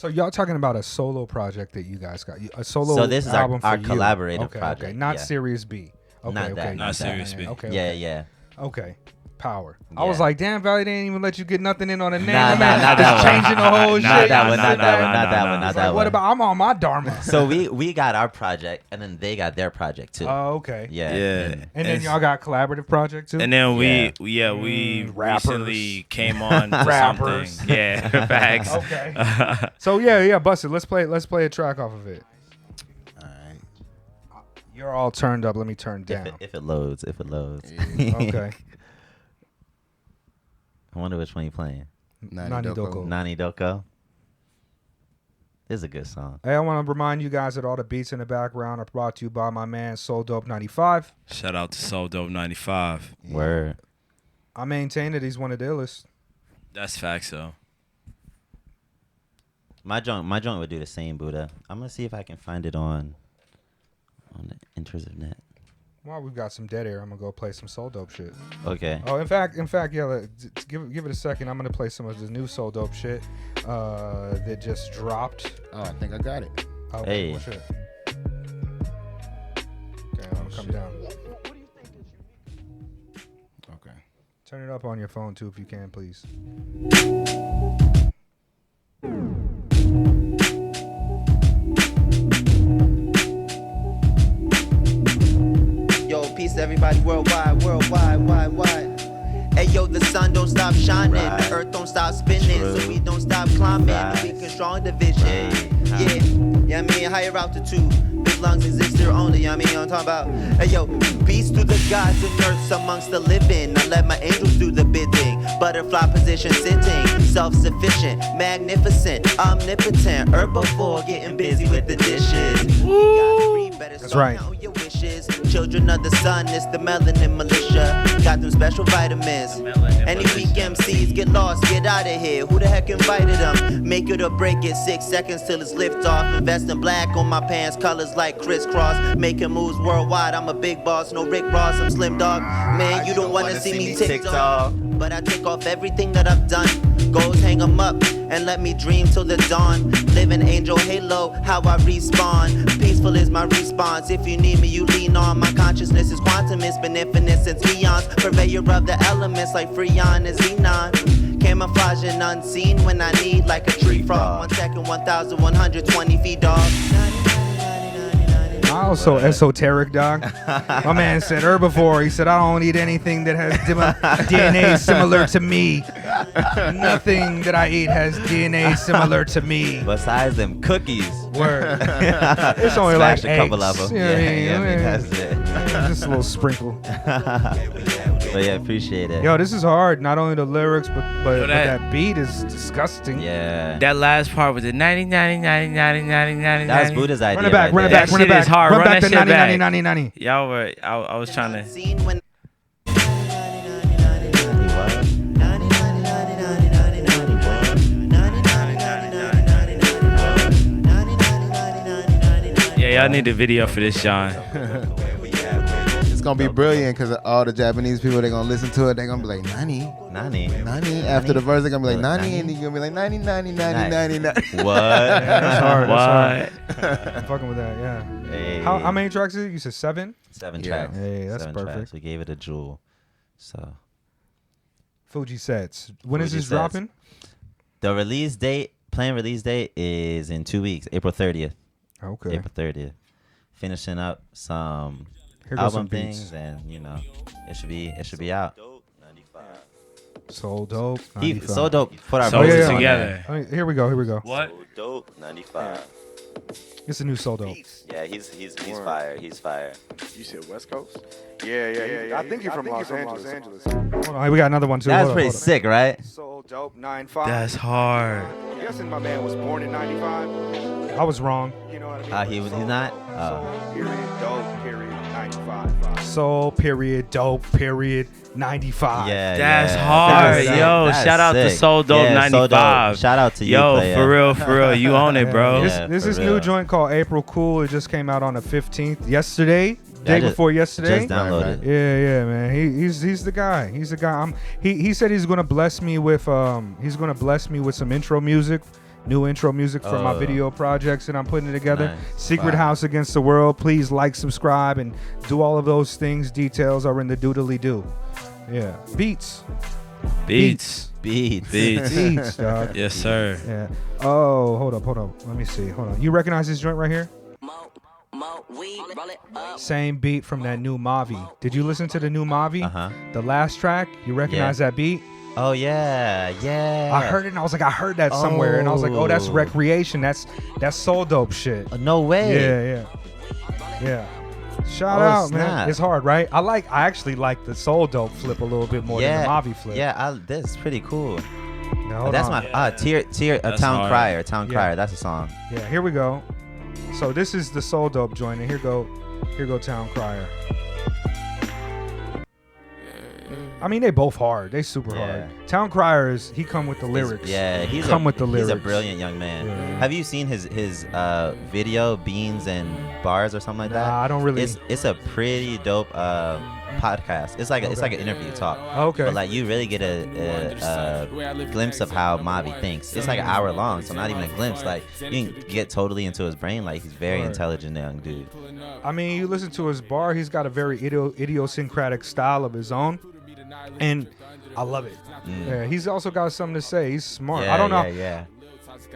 y'all talking about a solo project that you guys got, a solo So this is our album for you. collaborative Okay, project, not yeah. Serious B. Okay, Not okay, that, not Serious B. Okay, yeah, okay. yeah. Okay, Power. I was Yeah. like, damn, Valley didn't even let you get nothing in on the name. Nah, Man, not just that one. changing the whole shit. Not that You one, said not that one, not that one, It's not like, that what one. about? I'm on my Dharma. So we got our project, and then they got their project too. Oh, okay. Yeah, Yeah. And then y'all got collaborative project too. And then we rappers. recently came on to Rappers. something. Yeah, facts. Okay. So yeah, bust it. Let's play a track off of it. All right. You're all turned up. Let me turn down. if it loads. Okay. I wonder which one you playing. Nani Doko. Nani Doko. This is a good song. Hey, I want to remind you guys that all the beats in the background are brought to you by my man Soul Dope 95. Shout out to Soul Dope 95. Word. I maintain that he's one of the illest. That's facts though. My joint would do the same, Boodah. I'm gonna see if I can find it on the intrusive net. Well, we've got some dead air. I'm gonna go play some Soul Dope shit. Okay. Oh, in fact, yeah. Give it a second. I'm gonna play some of this new Soul Dope shit that just dropped. Oh, I think I got it. Okay, Hey. what shit? Okay, I'm gonna come down. Okay. Turn it up on your phone too, if you can, please. Yo, peace to everybody worldwide, wide. Hey yo, the sun don't stop shining, Right. the earth don't stop spinning, True. so we don't stop climbing. Right. We can strong division. Right. Yeah, I mean higher altitude. Big lungs exist here only. I mean I'm talking about. Hey yo, peace to the gods and earths amongst the living. I let my angels do the bidding. Butterfly position sitting, self-sufficient, magnificent, omnipotent. Herbivore getting busy with the dishes. That's right. Wishes. Children of the sun, it's the melanin militia. Got them special vitamins. Any weak MCs get lost, get out of here. Who the heck invited them? Make it or break it, 6 seconds till it's lift off. Invest in black on my pants, colors like crisscross. Making moves worldwide, I'm a big boss, no Rick Ross, I'm Slim Dog. Man, you don't wanna see me TikTok. But I take off everything that I've done. Goals hang 'em up and let me dream till the dawn. Live in angel halo, how I respawn. Peaceful is my response. If you need me, you lean on. My consciousness is quantum, it's been infinite since eons. Purveyor of the elements like Freon and Xenon. Camouflaging unseen when I need like a tree frog. 1 second, 1,120 feet, dog. I also esoteric, dog. My man said herbivore. He said, I don't eat anything that has DNA similar to me. Nothing that I eat has DNA similar to me. Besides them cookies. Word. It's only like Smash a couple eggs. of them. You know what I mean? Yeah, I mean, that's it. Just a little sprinkle. But yeah, appreciate it. Yo, this is hard. Not only the lyrics, but Yo, that beat is disgusting. Yeah. That last part with the 90. That's Buddha's idea. Run it back, right run it there. back, That run it shit back. is hard. Run Run back that to shit 90, back. 90, 90. Y'all were, I was trying to. Seen when Yeah, y'all need a video for this, John. It's it's gonna be brilliant because all the Japanese people, they're gonna listen to it. They're gonna be like, Nani. After the verse, they're gonna be like, Nani. And you're gonna be like, 90. What? That's hard. What? I'm fucking with that, yeah. Hey. How many tracks is it? You said 7? 7 Yeah. tracks. Hey, that's 7 perfect. Tracks. We gave it a jewel. So Fuji Sets. When is Fuji this Sets. dropping? the planned release date is in 2 weeks, April 30th. Okay. April 30th. Finishing up some Here goes some album beats. things, and it should be out. So dope. He 95. so dope. Put our So voices yeah, on together. there. Here we go. What? Dope 95. It's a new So Dope. Yeah, he's fire. He's fire. You said West Coast? Yeah. I think you're from Los Angeles. Hold on, we got another one too. That's Hold on, pretty hold on. sick, right? So Dope 95. That's hard. I'm guessing my man was born in 95. I was wrong. You know what I mean? He's not. So, period, dope, period, 95. Soul, period, dope, period, 95. Yeah, That's yeah. hard. That's sick. Yo, That's shout out to sick. Soul Dope Yeah, Soul Dope. 95. Shout out to you, Yo, player. for real, you own it, bro. This, Yeah, this for is real. new joint called April Cool. It just came out on the 15th. Yesterday, day just- before yesterday. Just downloaded. Yeah, man. He's the guy. He's the guy. He said he's gonna bless me with some intro music, new intro music for my Oh. video projects that I'm putting together. Nice. Secret Wow. House Against the World. Please like, subscribe, and do all of those things. Details are in the doodly doo. Yeah, beats, Beats. beats, dog. Yes, sir. Yeah. Oh, hold up. Let me see. Hold on. You recognize this joint right here? Same beat from that new Mavi. Did you listen to the new Mavi? Uh-huh. The last track? You recognize that beat? Oh yeah. I heard it and I was like, I heard that somewhere. And I was like, oh, that's Oh. recreation. That's Soul Dope shit. No way. Yeah. Shout Oh, out, man. snap. It's hard, right? I actually like the Soul Dope flip a little bit more than the Mavi flip. Yeah, that's pretty cool. Now, hold That's on. my tier That's Town hard. Crier. Town Yeah. Crier. That's a song. Yeah, here we go. So this is the Soul Dope joint, and here go Town Crier. I mean, they both hard. They super Yeah. hard. Town Crier he come with the lyrics. Yeah, he's with the lyrics. He's a brilliant young man. Yeah. Have you seen his video Beans and Bars or something like that? Nah, I don't really. It's a pretty dope podcast. It's like it's like an interview talk. Okay. But like you really get a glimpse of how Mavi thinks. It's like an hour long, so not even a glimpse. Like you can get totally into his brain. Like he's very Right. intelligent young dude. I mean, you listen to his bar. He's got a very idiosyncratic style of his own, and I love it. Yeah, he's also got something to say. He's smart. Yeah, I don't know. Yeah.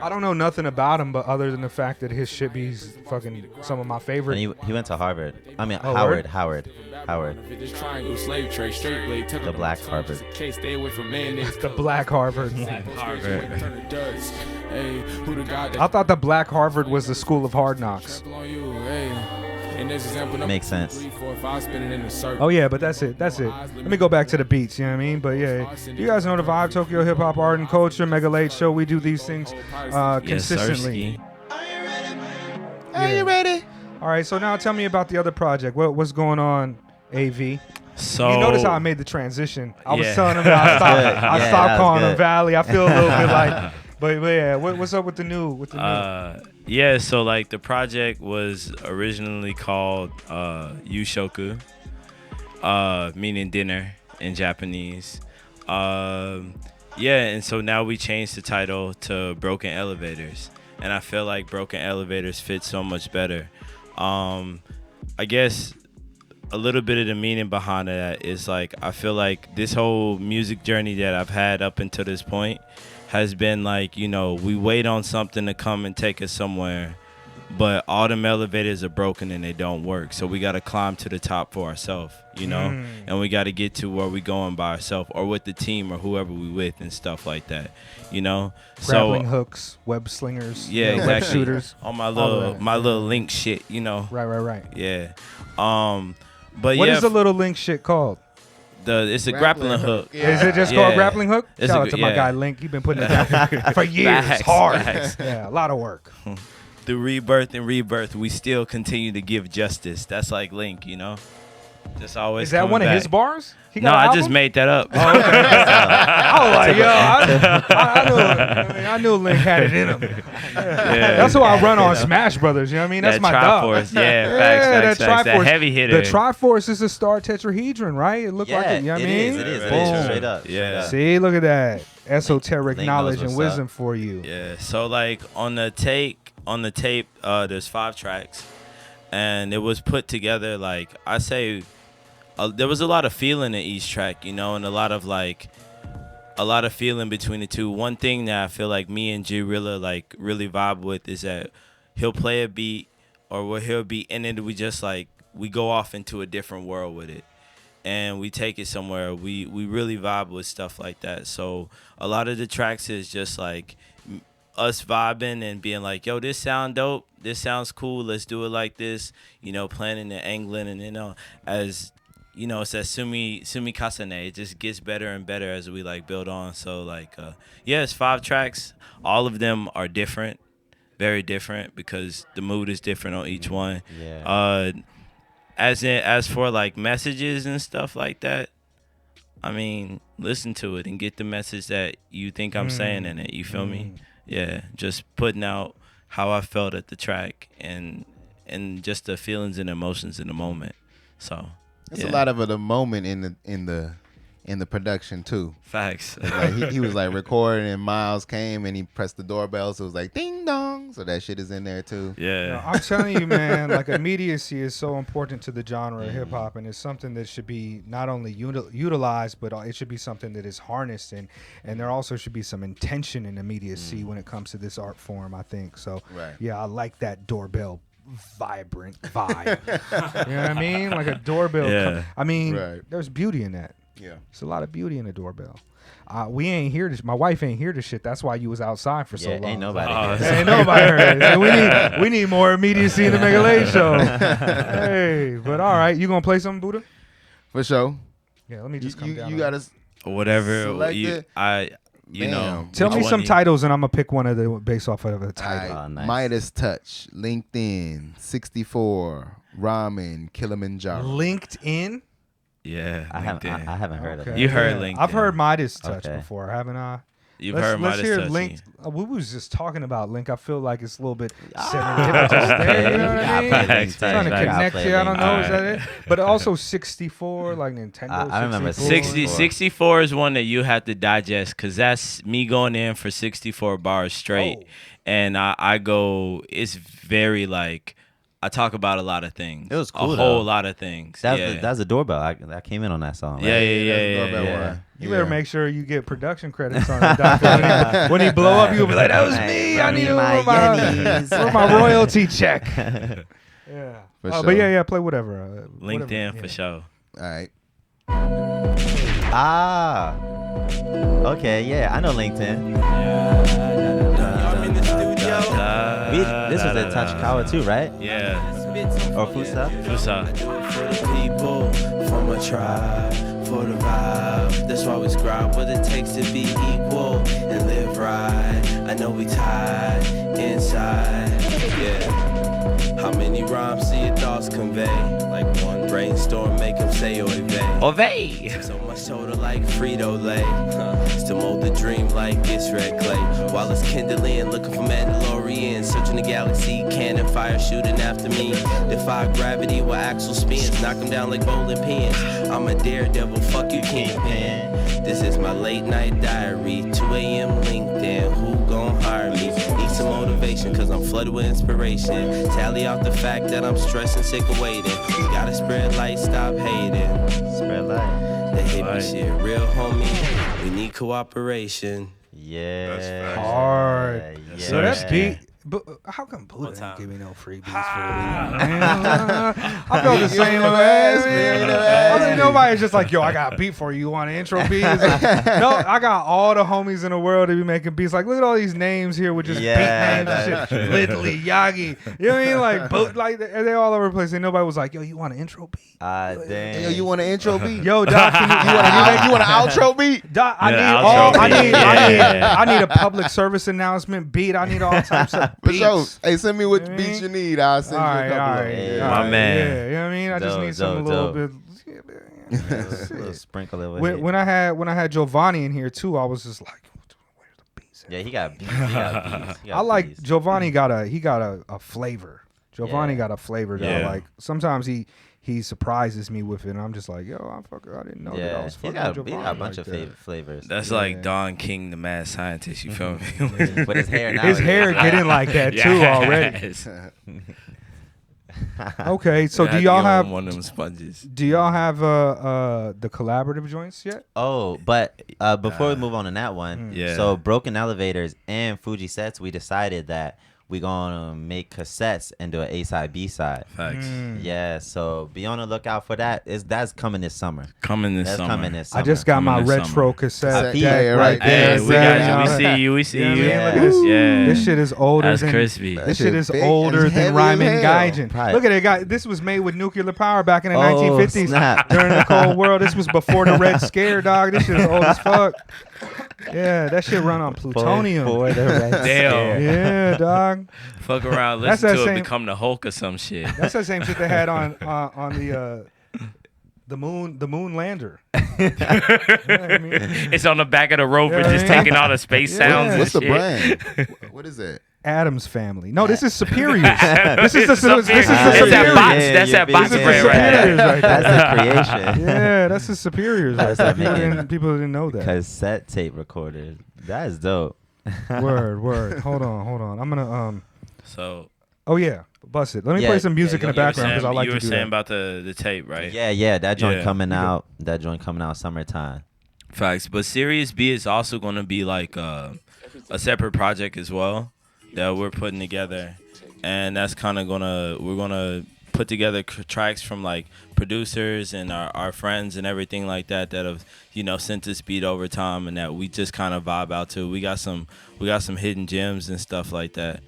I don't know nothing about him, but other than the fact that his shit be fucking some of my favorite. And he went to Harvard. I mean Oh, Howard. word? Howard. The Black Harvard. The Black Harvard. I thought the Black Harvard was the School of Hard Knocks. Makes sense. Oh yeah, but that's it. Let me go back to the beats, you know what I mean? But yeah, you guys know the vibe. Tokyo Hip Hop Art and Culture, Mega Late Show. We do these things consistently. Are you ready? All right, so now tell me about the other project. What's going on, AV? So You notice how I made the transition. I was Yeah. telling him that I stopped, Good. I Yeah, stopped that was calling him good. Valley. I feel a little bit like, but yeah, what's up with the new? Yeah, so like the project was originally called Yushoku, meaning dinner in Japanese. Yeah, and so now we changed the title to Broken Elevators, and I feel like Broken Elevators fit so much better. I guess a little bit of the meaning behind that is like I feel like this whole music journey that I've had up until this point has been like, you know, we wait on something to come and take us somewhere, but all them elevators are broken and they don't work. So we got to climb to the top for ourselves, you know, and we got to get to where we going by ourselves or with the team or whoever we with and stuff like that, you know. Grappling hooks, web slingers, Yeah, web exactly. shooters. On my all little that. my little link shit, you know. Right. Yeah. But What yeah, is the little link shit called? it's a grappling hook. Is it just Yeah. called grappling hook? It's Shout a out to good- my yeah. guy Link. He's been putting it down for years. Facts, Hard. facts. Yeah, a lot of work. Through rebirth and rebirth, we still continue to give justice. That's like Link, you know. Just always. Is that coming one of back. his bars? He got No, an I just album? made that up. Oh, okay. I was like, yo, I knew Link had it in him. Yeah. That's who I run on Smash Brothers. You know what I mean? That's That my dog. Triforce, yeah, facts, that heavy hitter. The Triforce is a star tetrahedron, right? It looked like it. You know what I mean? It is. Boom. Straight up. Yeah. See, look at that esoteric Link knowledge knows and what's wisdom up. for you. Yeah. So like on the tape, there's 5 tracks, and it was put together like I say. There was a lot of feeling in each track, and a lot of feeling between the two. One thing that I feel like me and G-Rillah like really vibe with is that he'll play a beat or what he'll be, and then we just like we go off into a different world with it, and we take it somewhere. We really vibe with stuff like that. So a lot of the tracks is just like us vibing and being like, yo, this sound dope, this sounds cool, let's do it like this, planning and angling, and as it's that sumi kasane. It just gets better and better as we like build on. So like, it's 5 tracks. All of them are different, very different because the mood is different on each one. Yeah. As for like messages and stuff like that, I mean, listen to it and get the message that you think I'm saying in it. You feel me? Yeah. Just putting out how I felt at the track and just the feelings and emotions in the moment. So. It's a lot of the moment in the production too. Facts. Like he was like recording, and Miles came and he pressed the doorbell, so it was like ding dong. So that shit is in there too. Yeah. I'm telling you, man, like immediacy is so important to the genre of hip hop, and it's something that should be not only utilized, but it should be something that is harnessed, and there also should be some intention in immediacy when it comes to this art form. I think so. Right. Yeah, I like that doorbell vibrant vibe. You know what I mean? Like a doorbell. Yeah. I mean, Right. there's beauty in that. Yeah. There's a lot of beauty in a doorbell. We ain't hear this. My wife ain't hear this shit. That's why you was outside for so long. Ain't nobody. Ain't nobody heard it. We need more immediacy in the Mega Late Show. Hey, but all right, you gonna play something, Boodah? For sure. Yeah, let me just come down. You gotta Whatever select you, it. you know. Tell which me one some you- titles, and I'm gonna pick one of the based off of the All title. right. nice. Midas Touch, LinkedIn, 64, Ramen, Kilimanjaro. LinkedIn. Yeah, I haven't heard of Okay. it. You heard Yeah. LinkedIn. I've heard Midas Touch Okay. before, haven't I? You've heard Let's Midas hear Touch. Link. We was just talking about Link. I feel like it's a little bit serendipitous there. You know what I mean? Link Trying to Touch. connect here. I don't know. Is Alright. that it? But also 64, like Nintendo. I remember 60, 64 is one that you have to digest because that's me going in for 64 bars straight. Oh. And I go, it's very like, I talk about a lot of things. It was cool, A though. whole lot of things. That was a doorbell. I came in on that song. Right? Yeah. You better make sure you get production credits on it, Doc. When he blow up, you'll be like, "That was me. I need my where's my royalty check." Yeah. For But sure. yeah, play whatever. LinkedIn for sure. All right. Ah. Okay, yeah, I know LinkedIn. This was at Tachikawa too, right? Yeah. Or Fusa? Fusa. For the people, for my tribe, for the vibe. That's why we scribe what it takes to be equal and live right. I know we tied inside. Yeah. How many rhymes do your thoughts convey? Like one brainstorm, make them say oy vey. Ove. So much soda like Frito-Lay. Still mold the dream like it's red clay. While it's kindling, looking for Mandalorian. Searching the galaxy, cannon fire shooting after me. Defy gravity while axle spins. Knock them down like bowling pins. I'm a daredevil, fuck you kingpin. This is my late night diary. 2 a.m. LinkedIn, who gon' hire me? Need some motivation, cause I'm flooded with inspiration. Tally out the fact that I'm stressed and sick of waiting. We gotta spread light, stop hating. Spread light. That hit me shit real, homie. We need cooperation. Yeah. Hard. Yeah. So that beat. But how come Boodah didn't give me no freebies for I felt the same way. I think nobody's just like, yo, I got a beat for you. You want an intro beat? It's like, no, I got all the homies in the world to be making beats. Like, look at all these names here with just beat names and shit. Lidley, Yagi. You know what I mean? Like, like they all over the place. And nobody was like, yo, you want an intro beat? Dang. Yo, you want an intro beat? Yo, Doc, you want an outro beat? Doc, I Yeah, need all. outro beat. I need a public service announcement beat. I need all types of For beats. sure. Hey, send me what You know what I beats mean? you need. I'll send you a couple of them. Yeah. My man. Yeah, you know what I mean? I just Dope, need something a dope, little bit, a bit. A little sprinkle over here. When I had Giovanni in here too, I was just like, where's the beats? Yeah, he got beats. He got beats. I like Giovanni got a flavor. Giovanni got a flavor that I like. Sometimes he surprises me with it, and I'm just like, yo, I didn't know that I was fucking with Giovanni. He got a bunch like of that. flavors. That's like Don King, the mad scientist. You feel me? But his hair now. His hair getting like that too already. Yes. Okay, so It do had to y'all go have on one of them sponges? do y'all have the collaborative joints yet? Oh, but before we move on to that one, Yeah. so Broken Elevators and Fuji Sets, we decided that we gonna make cassettes and do an A-side, B-side. Facts. Yeah, so be on the lookout for that. That's coming this summer. Coming this summer. Coming this summer. I just got my Coming this retro summer. cassette Cassette deck right there. Hey, we got you. We see you. We see You know what I you. mean? Look at this. Yeah. This shit is older That's than crispy. This shit is big older and than heavy Ryman as hell. Gaijin. Right. Look at it, guys. This was made with nuclear power back in the Oh, 1950s snap. during the Cold War. This was before the Red Scare, dog. This shit is old as fuck. Yeah, that shit run on plutonium. For the Red Damn. Scare. Yeah, dog. Fuck around, That's listen that to same- it, become the Hulk or some shit. That's the same shit they had on the moon lander. You know what I mean? It's on the back of the rover, Yeah, just yeah. taking all the space Yeah. sounds. and What's the shit. brand? What is it? Adam's Family. No, this is Superiors. This is the It's that Superiors. box. Yeah, That's you're that big box fan. brand right there. Superiors right there. That's the creation. Yeah, that's the Superiors. Right there. That's People didn't know that. Cassette tape recorders. That is dope. Word. Hold on. I'm gonna So Oh yeah, bust it. Let me Yeah, play some music yeah, in the you were background because I like you to were do saying that. about the tape, right? Yeah, that joint Yeah. coming out. That joint coming out summertime. Facts. But Serious B is also going to be like a separate project as well that we're putting together, and that's kind of we're gonna put together tracks from like producers and our friends and everything like that have sent us beat over time and that we just kind of vibe out to. We got some hidden gems and stuff like that.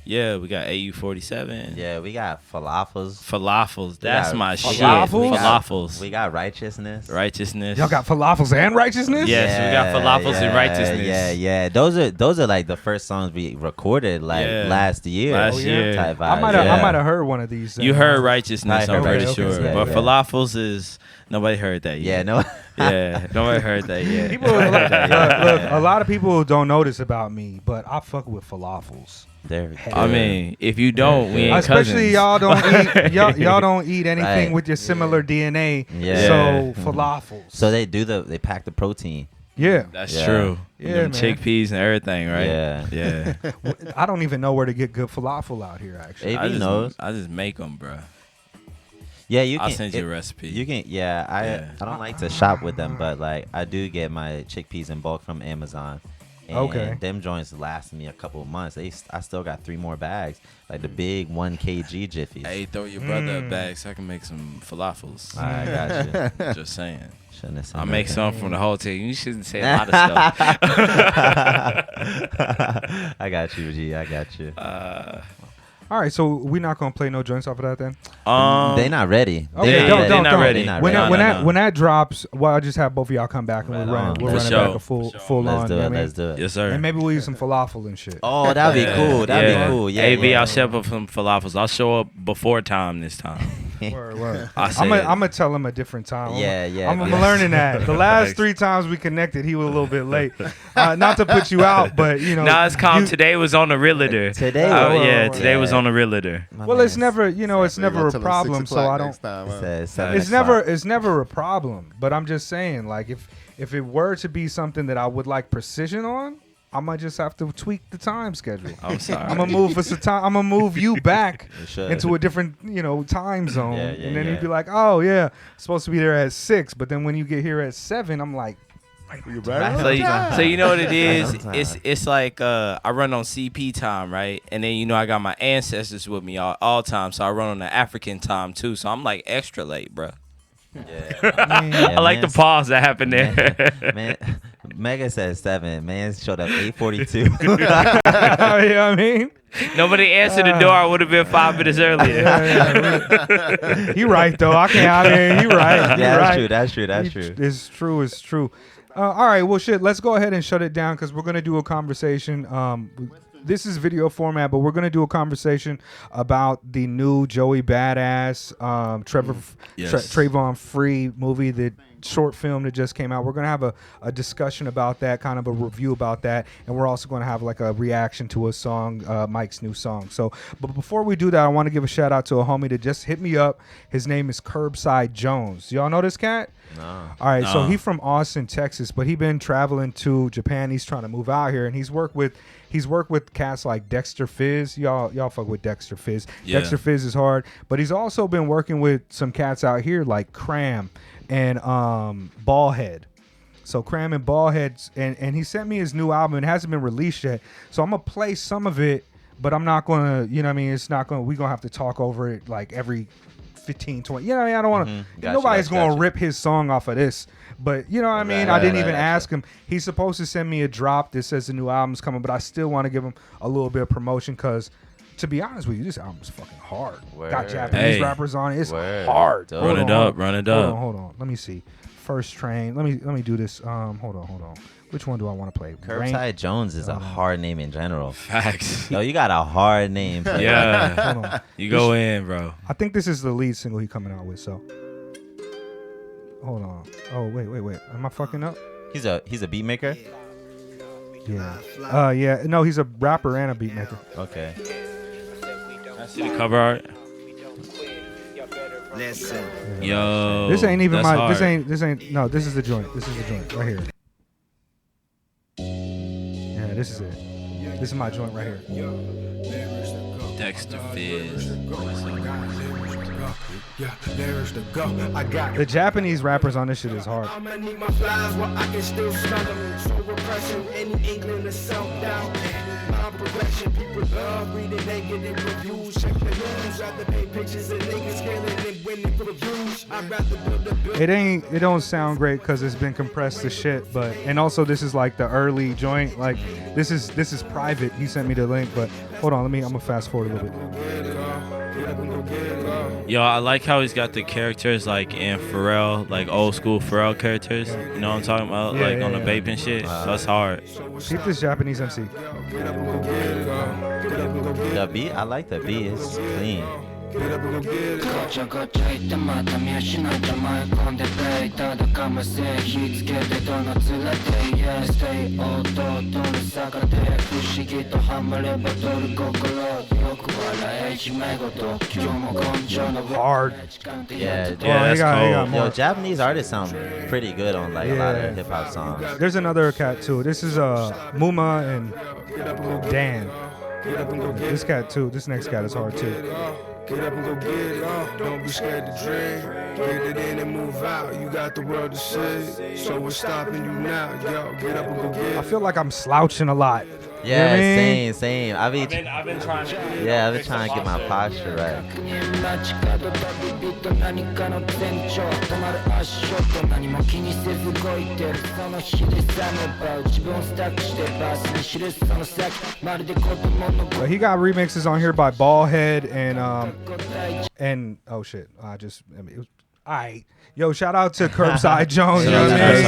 Yeah, we got AU-47. Yeah, we got falafels. Falafels. That's got my shit. falafels? Falafels. We got righteousness. Righteousness. Y'all got falafels and righteousness? Yes, we got falafels and righteousness. Yeah. Those are like the first songs we recorded last year. Last year. Type I might have heard one of these. You heard righteousness, I I'm heard pretty Righteousness, sure. yeah, But yeah. falafels is nobody heard that yet. Yeah, no. Yeah, nobody heard that yet. People, look, a lot of people don't know this about me, but I fuck with falafels. I mean, if you don't, we ain't Especially cousins. y'all don't eat y'all don't eat anything Right. with your similar DNA. Yeah. So falafels. So they pack the protein. Yeah. That's Yeah. true. Yeah, Them man. chickpeas and everything, right? Yeah. Yeah. I don't even know where to get good falafel out here. Actually, AB knows. I just make them, bro. Yeah, you I'll can. send you a recipe. You can. Yeah, I don't like to shop with them, but like I do get my chickpeas in bulk from Amazon. And Okay. them joints last me a couple of months. I still got 3 more bags, like the big 1 kg jiffies. Hey, throw your brother a bag so I can make some falafels. I got you. Just saying. Shouldn't have said I'll make that. some from the whole team. You shouldn't say a lot of stuff. I got you, G. I got you. all right. So we're not gonna play no joints off of that then. They not ready. Okay, They don't. They not ready. They not When ready. when that drops, well, I'll just have both of y'all come back and Right we'll on. run For it sure. back a full For sure. full on. Let's do you know it. what I Let's do it. Yes, sir. And maybe we'll use some falafel and shit. Oh, that'd be cool. That'd be cool. Yeah. AB, yeah. I'll show up some falafels. I'll show up before time this time. Word. I say I'm it. gonna tell him a different time. Yeah. I'm learning that. The last 3 times we connected, he was a little bit late. Not to put you out, but you know. Nah, it's calm. Today was on the realtor. Today Oh, was- today was yeah. on the realtor. Well, it's never, it's So never you're a gonna tell him 6 problem. So o'clock I don't. next time, huh? It's 7 It's o'clock. never a problem. But I'm just saying, like, if it were to be something that I would like precision on, I might just have to tweak the time schedule. I'm sorry. I'm gonna move for some time. I'm gonna move you back You should. into a different, time zone, Yeah, and then yeah. you'd be like, "Oh yeah, supposed to be there at 6," but then when you get here at 7, I'm like, So you know what it is? Sometimes. It's like I run on CP time, right? And then I got my ancestors with me all time, so I run on the African time too. So I'm like extra late, bro. Yeah, I like the pause that happened there. Man, Mega said 7. Man showed up 8:42. you know what I mean? Nobody answered the door. I would have been 5 minutes earlier. He right though. I can't. I mean, he right. He Yeah, right. that's true. It's true. It's true. All right. Well, shit. Let's go ahead and shut it down because we're gonna do a conversation. this is video format, but we're gonna do a conversation about the new Joey Badass, Trayvon Free movie, the short film that just came out. We're gonna have a discussion about that, kind of a review about that, and we're also gonna have like a reaction to a song, Mike's new song. So, but before we do that, I want to give a shout out to a homie that just hit me up. His name is Curbside Jones. Y'all know this cat? No. All right, so he from Austin, Texas, but he been traveling to Japan. He's trying to move out here, and he's worked with cats like Dexter Fizz. Y'all fuck with Dexter Fizz. Yeah. Dexter Fizz is hard, but he's also been working with some cats out here like Cram and Ballhead. So Cram and Ballhead, and he sent me his new album. It hasn't been released yet, so I'm gonna play some of it, but I'm not gonna, you know what I mean? It's not gonna. We gonna have to talk over it like every 15, 20. You know what I mean? I don't want to. Nobody's gonna rip his song off of this. But you know what I mean? I didn't even ask him. He's supposed to send me a drop that says the new album's coming, but I still want to give him a little bit of promotion because, to be honest with you, this album's fucking hard. Got Japanese rappers on it. It's hard. Run it up. Hold on. Let me see. First Train. Let me do this. Hold on. Which one do I want to play? Curbside Jones is a hard name in general. Facts. Yo, you got a hard name. Yeah. Hold on. You go in, bro. I think this is the lead single he coming out with. So, hold on. Oh wait. Am I fucking up? He's a beat maker. Yeah. Yeah. No, he's a rapper and a beat maker. Okay. I see the cover art. Listen. Yo. This ain't even that's my. hard. This ain't. No, this is the joint. This is the joint right here. Yeah, this is it. This is my joint right here. Dexter Fizz. The Japanese rappers on this shit is hard. It don't sound great because it's been compressed to shit, but and also this is like the early joint. Like this is private. He sent me the link, but hold on, I'm gonna fast forward a little bit. Yo, I like how he's got the characters like in Pharrell, like old school Pharrell characters. You know what I'm talking about? Yeah, like yeah, on the yeah. vape and shit. That's hard. Keep this Japanese MC. The beat, I like the beat. It's clean. Hard. Yeah, that's cold. Yo, Japanese artists sound pretty good on like a lot of hip hop songs. There's another cat too. This is Muma and Dan. This cat too. This next cat is hard too. Get up and go get it off. Don't be scared to dream. Get it in and move out. You got the world to see. So what's stopping you now? Yo, get up and go get it. I feel like I'm slouching a lot. Yeah, you know what I mean? same. I've been trying to. Yeah, I've been trying to get my posture right. But he got remixes on here by Ballhead and oh shit, it was alright. Yo, shout out to Curbside Jones. You know what I mean?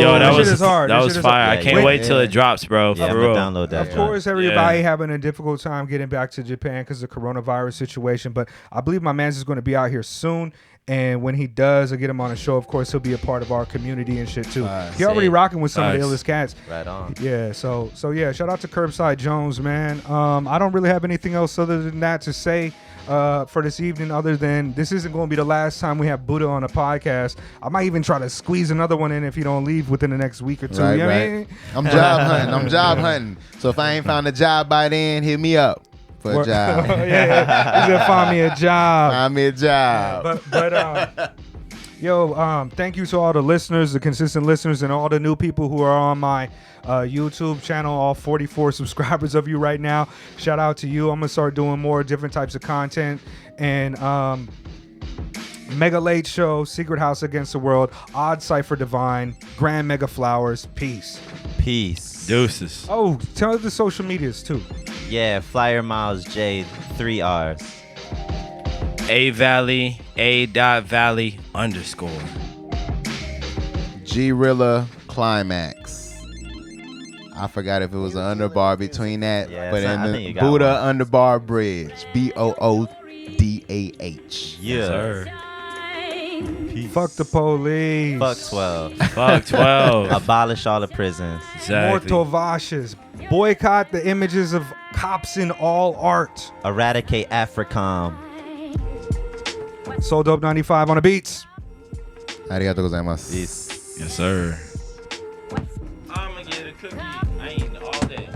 Yo, that shit is hard. That was fire. I can't wait till it drops, bro. Yeah, For real. download that. Of course, everybody having a difficult time getting back to Japan because of the coronavirus situation. But I believe my man's is going to be out here soon. And when he does, I get him on a show. Of course, he'll be a part of our community and shit too. He already rocking with some of the illest cats. Right on. Yeah. So yeah. Shout out to Curbside Jones, man. I don't really have anything else other than that to say for this evening. Other than this isn't going to be the last time we have Boodah on a podcast. I might even try to squeeze another one in if he don't leave within the next week or two. Right, You know what I right. mean? I'm job hunting. So if I ain't found a job by then, hit me up for a job. Yeah, he's gonna find me a job. Find me a job. But yo, thank you to all the listeners, the consistent listeners, and all the new people who are on my YouTube channel. All 44 subscribers of you right now. Shout out to you. I'm gonna start doing more different types of content and Mega Late Show, Secret House Against the World, Odd Cypher Divine, Grand Mega Flowers. Peace. Deuces. Oh, tell the social medias too. Yeah, Flyer Miles J, 3 R's. A-Valley, A.Valley _ G-Rillah Climax. I forgot if it was an underbar between that. Yeah, but so in I the think you got Boodah underbar bridge. Boodah. Yeah. Sir. Fuck the police. Fuck 12. Fuck 12. Abolish all the prisons. Exactly. Mortovashes. Boycott the images of cops in all art. Eradicate AFRICOM. So Dope 95 on the beats. Arigato gozaimasu. Peace. Yes, sir. I'm gonna get a cookie. I ain't all day.